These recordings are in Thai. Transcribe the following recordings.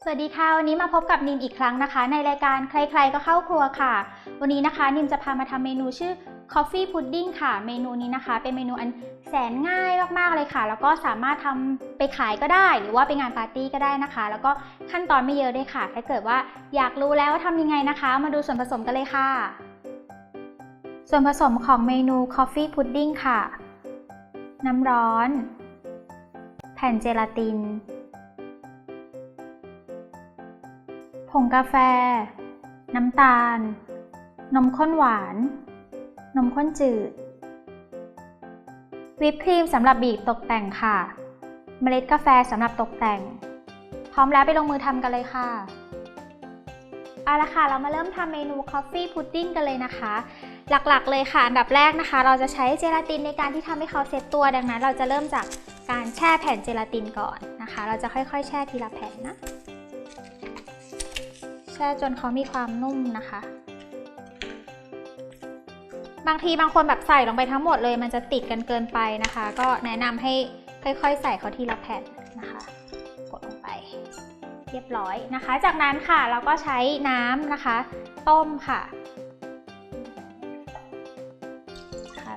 สวัสดีค่ะวันนี้มาพบกับนิมอีกครั้งนะคะในรายการใครๆก็เข้าครัวค่ะวันนี้นะคะนิมจะพามาทำเมนูชื่อ Coffee Pudding ค่ะเมนูนี้นะคะเป็นเมนูอันแสนง่ายมากๆเลยค่ะแล้วก็สามารถทำไปขายก็ได้หรือว่าไปงานปาร์ตี้ก็ได้นะคะแล้วก็ขั้นตอนไม่เยอะด้วยค่ะถ้าเกิดว่าอยากรู้แล้วว่าทำยังไงนะคะมาดูส่วนผสมกันเลยค่ะส่วนผสมของเมนู Coffee Pudding ค่ะน้ำร้อนแผ่นเจลาตินผงกาแฟน้ำตาลนมข้นหวานนมข้นจืดวิปครีมสำหรับบีบตกแต่งค่ะเมล็ดกาแฟสำหรับตกแต่งพร้อมแล้วไปลงมือทำกันเลยค่ะเอาละค่ะเรามาเริ่มทำเมนู Coffee Pudding กันเลยนะคะหลักๆเลยค่ะอันดับแรกนะคะเราจะใช้เจลาตินในการที่ทำให้เขาเซตตัวดังนั้นเราจะเริ่มจากการแช่แผ่นเจลาตินก่อนนะคะเราจะค่อยๆแช่ทีละแผ่นนะแช่จนเขามีความนุ่มนะคะบางทีบางคนแบบใส่ลงไปทั้งหมดเลยมันจะติดกันเกินไปนะคะก็แนะนำให้ค่อยๆใส่เขาทีละแผ่นนะคะกดลงไปเรียบร้อยนะคะจากนั้นค่ะเราก็ใช้น้ำนะคะต้มค่ะ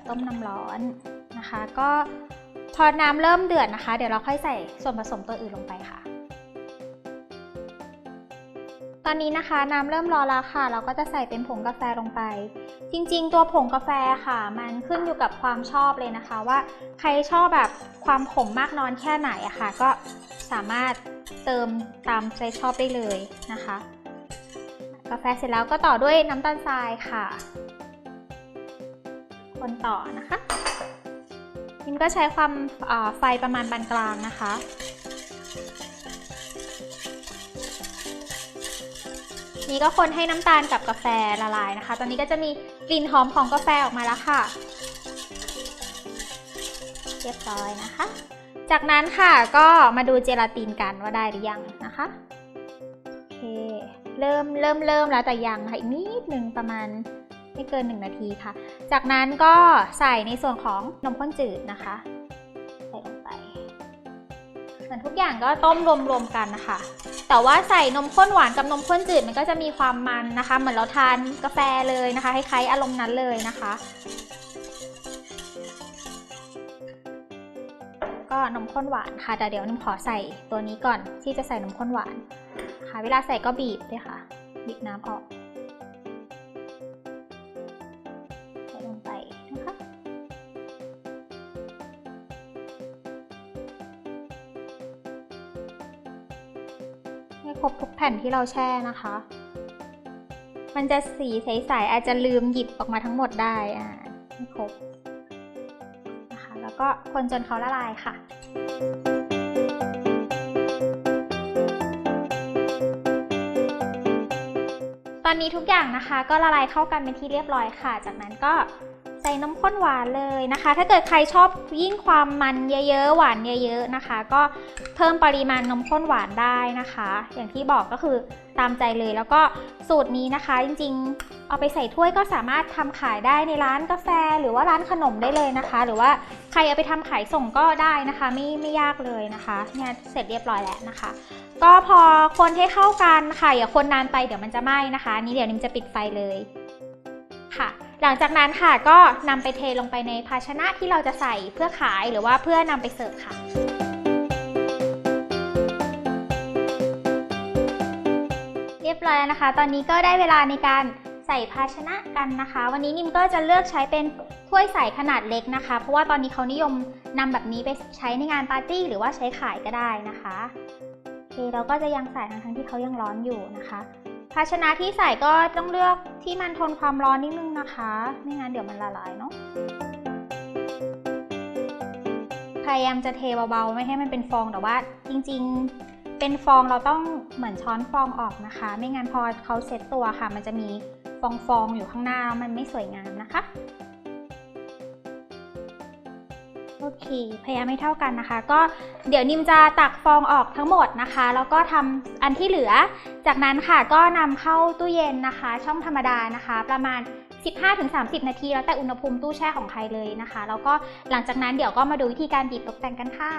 ต้มน้ำร้อนนะคะก็พอน้ำเริ่มเดือดนะคะเดี๋ยวเราค่อยใส่ส่วนผสมตัวอื่นลงไปค่ะตอนนี้นะคะน้ำเริ่มร้อนแล้วค่ะเราก็จะใส่เป็นผงกาแฟลงไปจริงๆตัวผงกาแฟค่ะมันขึ้นอยู่กับความชอบเลยนะคะว่าใครชอบแบบความขมมากน้อยแค่ไหนอะค่ะก็สามารถเติมตามใจชอบได้เลยนะคะกาแฟเสร็จแล้วก็ต่อด้วยน้ำตาลทรายค่ะคนต่อนะคะนิมก็ใช้ความไฟประมาณปานกลางนะคะนี่ก็คนให้น้ำตาลกับกาแฟละลายนะคะตอนนี้ก็จะมีกลิ่นหอมของกาแฟออกมาแล้วค่ะเรียบร้อยนะคะจากนั้นค่ะก็มาดูเจลาตินกันว่าได้หรือยังนะคะโอเคเริ่มแล้วแต่ยังค่ะอีกนิดนึงประมาณไม่เกิน1 นาทีค่ะจากนั้นก็ใส่ในส่วนของนมข้นจืดนะคะใส่ลงไปส่วนทุกอย่างก็ต้มรวมๆกันนะคะแต่ว่าใส่นมข้นหวานกับนมข้นจืดมันก็จะมีความมันนะคะเหมือนเราทานกาแฟเลยนะคะคล้ายๆอารมณ์นั้นเลยนะคะก็นมข้นหวานค่ะแต่เดี๋ยวนิมขอใส่ตัวนี้ก่อนที่จะใส่นมข้นหวานค่ะเวลาใส่ก็บีบด้วยค่ะบีบน้ำออกใส่ลงไปนะคะให้ครบทุกแผ่นที่เราแช่นะคะมันจะสีใสๆอาจจะลืมหยิบออกมาทั้งหมดได้ให้ครบนะคะแล้วก็คนจนเขาละลายค่ะตอนนี้ทุกอย่างนะคะก็ละลายเข้ากันเป็นที่เรียบร้อยค่ะจากนั้นก็ใส่นมข้นหวานเลยนะคะถ้าเกิดใครชอบยิ่งความมันเยอะๆหวานเยอะๆนะคะก็เพิ่มปริมาณนมข้นหวานได้นะคะอย่างที่บอกก็คือตามใจเลยแล้วก็สูตรนี้นะคะจริงๆเอาไปใส่ถ้วยก็สามารถทำขายได้ในร้านกาแฟหรือว่าร้านขนมได้เลยนะคะหรือว่าใครเอาไปทำขายส่งก็ได้นะคะไม่ยากเลยนะคะเนี่ยเสร็จเรียบร้อยแล้วนะคะก็พอคนให้เข้ากันค่ะอย่าคนนานไปเดี๋ยวมันจะไหม้นะคะนี้เดี๋ยวนิมจะปิดไฟเลยค่ะหลังจากนั้นค่ะก็นำไปเทลงไปในภาชนะที่เราจะใส่เพื่อขายหรือว่าเพื่อนำไปเสิร์ฟค่ะเรียบร้อยแล้วนะคะตอนนี้ก็ได้เวลาในการใส่ภาชนะกันนะคะวันนี้นิมก็จะเลือกใช้เป็นถ้วยใส่ขนาดเล็กนะคะเพราะว่าตอนนี้เขานิยมนำแบบนี้ไปใช้ในงานปาร์ตี้หรือว่าใช้ขายก็ได้นะคะโอเคเราก็จะยังใส่ทั้งที่เขายังร้อนอยู่นะคะภาชนะที่ใส่ก็ต้องเลือกที่มันทนความร้อนนิดนึงนะคะไม่งั้นเดี๋ยวมันละลายเนาะพยายามจะเทเบาๆไม่ให้มันเป็นฟองแต่ว่าจริงๆเป็นฟองเราต้องเหมือนช้อนฟองออกนะคะไม่งั้นพอเขาเซตตัวค่ะมันจะมีฟองอยู่ข้างหน้ามันไม่สวยงามนะคะโอเคพยายามให้เท่ากันนะคะก็เดี๋ยวนิมจะตักฟองออกทั้งหมดนะคะแล้วก็ทำอันที่เหลือจากนั้นค่ะก็นำเข้าตู้เย็นนะคะช่องธรรมดานะคะประมาณ 15-30 นาทีแล้วแต่อุณหภูมิตู้แช่ของใครเลยนะคะแล้วก็หลังจากนั้นเดี๋ยวก็มาดูวิธีการบีบตกแต่งกันค่ะ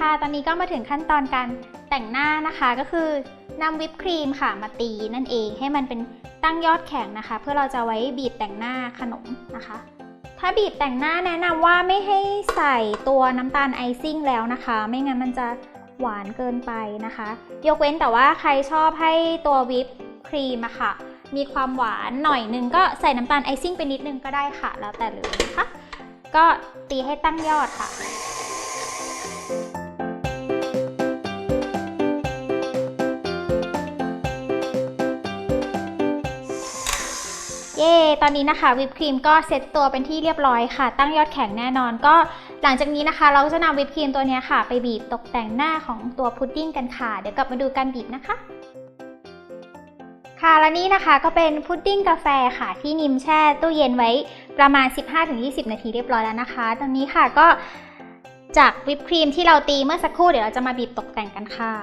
ค่ะตอนนี้ก็มาถึงขั้นตอนการแต่งหน้านะคะก็คือนำวิปครีมค่ะมาตีนั่นเองให้มันเป็นตั้งยอดแข็งนะคะเพื่อเราจะไว้บีบแต่งหน้าขนมนะคะถ้าบีบแต่งหน้าแนะนำว่าไม่ให้ใส่ตัวน้ำตาลไอซิ่งแล้วนะคะไม่งั้นมันจะหวานเกินไปนะคะยกเว้นแต่ว่าใครชอบให้ตัววิปครีมอะค่ะมีความหวานหน่อยนึงก็ใส่น้ำตาลไอซิ่งไปนิดนึงก็ได้ค่ะแล้วแต่เลยนะคะก็ตีให้ตั้งยอดค่ะเย้ตอนนี้นะคะวิปครีมก็เซ็ตตัวเป็นที่เรียบร้อยค่ะตั้งยอดแข็งแน่นอนก็หลังจากนี้นะคะเราจะนำวิปครีมตัวนี้ค่ะไปบีบตกแต่งหน้าของตัวพุดดิ้งกันค่ะเดี๋ยวกลับมาดูการบีบนะคะค่ะและนี่นะคะก็เป็นพุดดิ้งกาแฟค่ะที่นิมแช่ตู้เย็นไว้ประมาณ 15-20 นาทีเรียบร้อยแล้วนะคะตอนนี้ค่ะก็จากวิปครีมที่เราตีเมื่อสักครู่เดี๋ยวเราจะมาบีบตกแต่งกันค่ะ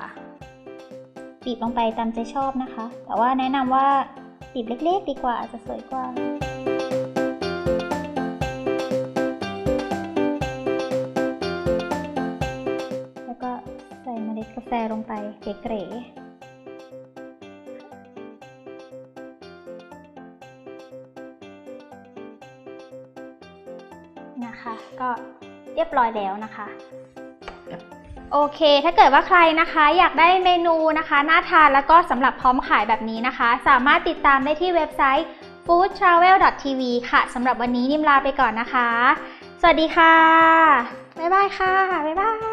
บีบลงไปตามใจชอบนะคะแต่ว่าแนะนำว่าบีบเล็กๆดีกว่าจะสวยกว่าแล้วก็ใส่เมล็ดกาแฟลงไปเก๋ๆนะคะก็เรียบร้อยแล้วนะคะโอเคถ้าเกิดว่าใครนะคะอยากได้เมนูนะคะน่าทานแล้วก็สำหรับพร้อมขายแบบนี้นะคะสามารถติดตามได้ที่เว็บไซต์ foodtravel.tv ค่ะสำหรับวันนี้นิมลาไปก่อนนะคะสวัสดีค่ะบ๊ายบายค่ะบ๊ายบาย